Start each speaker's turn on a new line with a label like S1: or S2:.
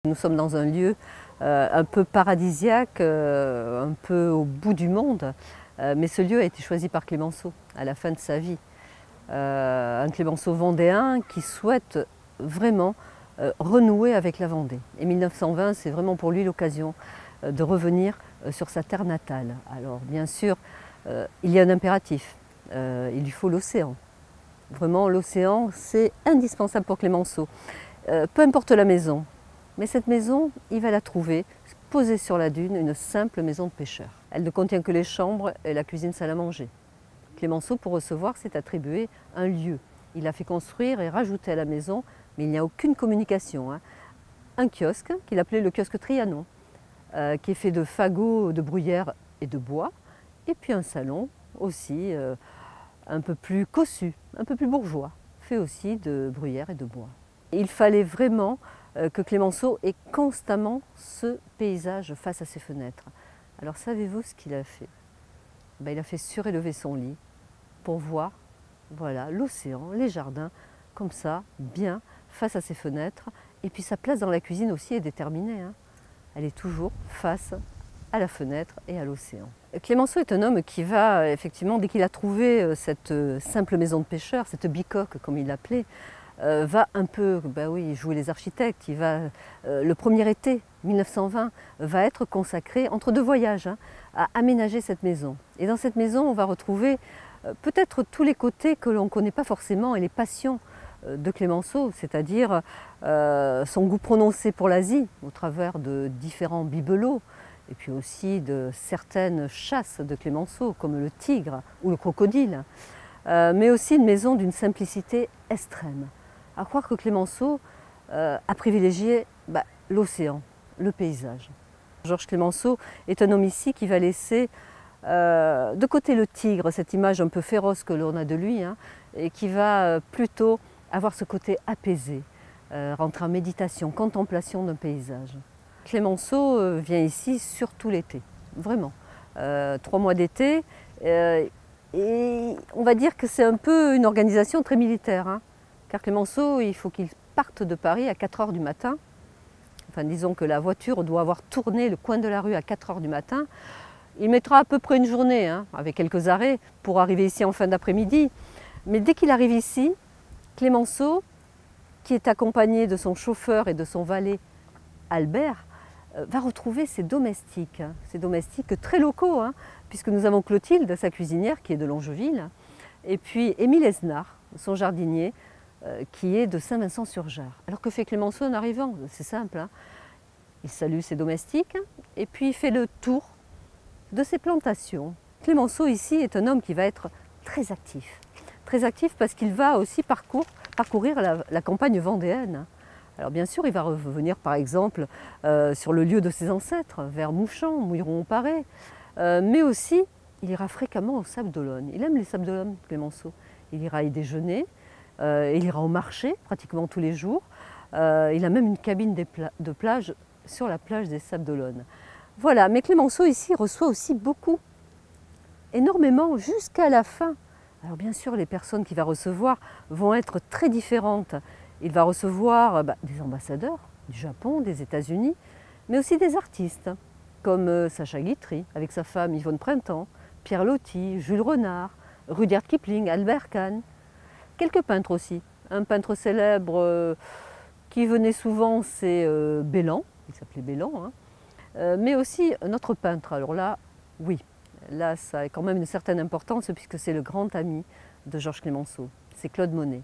S1: Nous sommes dans un lieu un peu paradisiaque, un peu au bout du monde, mais ce lieu a été choisi par Clémenceau à la fin de sa vie. Un Clémenceau vendéen qui souhaite vraiment renouer avec la Vendée. Et 1920, c'est vraiment pour lui l'occasion de revenir sur sa terre natale. Alors bien sûr, il y a un impératif, il lui faut l'océan. Vraiment, l'océan, c'est indispensable pour Clémenceau. Peu importe la maison, mais cette maison, il va la trouver posée sur la dune, une simple maison de pêcheur. Elle ne contient que les chambres et la cuisine salle à manger. Clémenceau, pour recevoir, s'est attribué un lieu. Il a fait construire et rajouter à la maison, mais il n'y a aucune communication. Un kiosque qu'il appelait le kiosque Trianon, qui est fait de fagots, de bruyère et de bois, et puis un salon aussi un peu plus cossu, un peu plus bourgeois, fait aussi de bruyère et de bois. Il fallait vraiment que Clémenceau ait constamment ce paysage face à ses fenêtres. Alors savez-vous ce qu'il a fait? Il a fait surélever son lit pour voir voilà, l'océan, les jardins, comme ça, bien, face à ses fenêtres. Et puis sa place dans la cuisine aussi est déterminée. Elle est toujours face à la fenêtre et à l'océan. Clémenceau est un homme qui va, effectivement, dès qu'il a trouvé cette simple maison de pêcheur, cette bicoque comme il l'appelait, va un peu jouer les architectes. Le premier été 1920 va être consacré, entre deux voyages, à aménager cette maison. Et dans cette maison, on va retrouver peut-être tous les côtés que l'on ne connaît pas forcément et les passions de Clémenceau, c'est-à-dire son goût prononcé pour l'Asie, au travers de différents bibelots, et puis aussi de certaines chasses de Clémenceau, comme le tigre ou le crocodile, mais aussi une maison d'une simplicité extrême. À croire que Clémenceau a privilégié l'océan, le paysage. Georges Clémenceau est un homme ici qui va laisser de côté le tigre, cette image un peu féroce que l'on a de lui, et qui va plutôt avoir ce côté apaisé, rentrer en méditation, contemplation d'un paysage. Clémenceau vient ici surtout l'été, vraiment. 3 mois d'été, et on va dire que c'est un peu une organisation très militaire. Car Clémenceau, il faut qu'il parte de Paris à 4 h du matin. Enfin, disons que la voiture doit avoir tourné le coin de la rue à 4 h du matin. Il mettra à peu près une journée, avec quelques arrêts, pour arriver ici en fin d'après-midi. Mais dès qu'il arrive ici, Clémenceau, qui est accompagné de son chauffeur et de son valet Albert, va retrouver ses domestiques très locaux, puisque nous avons Clotilde, sa cuisinière, qui est de Longeville, et puis Émile Esnard, son jardinier, qui est de Saint-Vincent-sur-Jard. Alors que fait Clémenceau en arrivant? C'est simple, il salue ses domestiques et puis il fait le tour de ses plantations. Clémenceau ici est un homme qui va être très actif parce qu'il va aussi parcourir la campagne vendéenne. Alors bien sûr, il va revenir par exemple sur le lieu de ses ancêtres, vers Mouchamp, Mouilleron-au-Paré, mais aussi il ira fréquemment aux Sables d'Olonne. Il aime les Sables d'Olonne, Clémenceau. Il ira y déjeuner. Il ira au marché pratiquement tous les jours. Il a même une cabine de plage sur la plage des Sables d'Olonne. Voilà, mais Clémenceau ici reçoit aussi beaucoup, énormément, jusqu'à la fin. Alors bien sûr, les personnes qu'il va recevoir vont être très différentes. Il va recevoir des ambassadeurs du Japon, des États-Unis, mais aussi des artistes, comme Sacha Guitry, avec sa femme Yvonne Printemps, Pierre Loti, Jules Renard, Rudyard Kipling, Albert Kahn. Quelques peintres aussi. Un peintre célèbre qui venait souvent, c'est Bellan, il s'appelait Bellan, mais aussi un autre peintre. Alors là, oui, là ça a quand même une certaine importance puisque c'est le grand ami de Georges Clémenceau, c'est Claude Monet.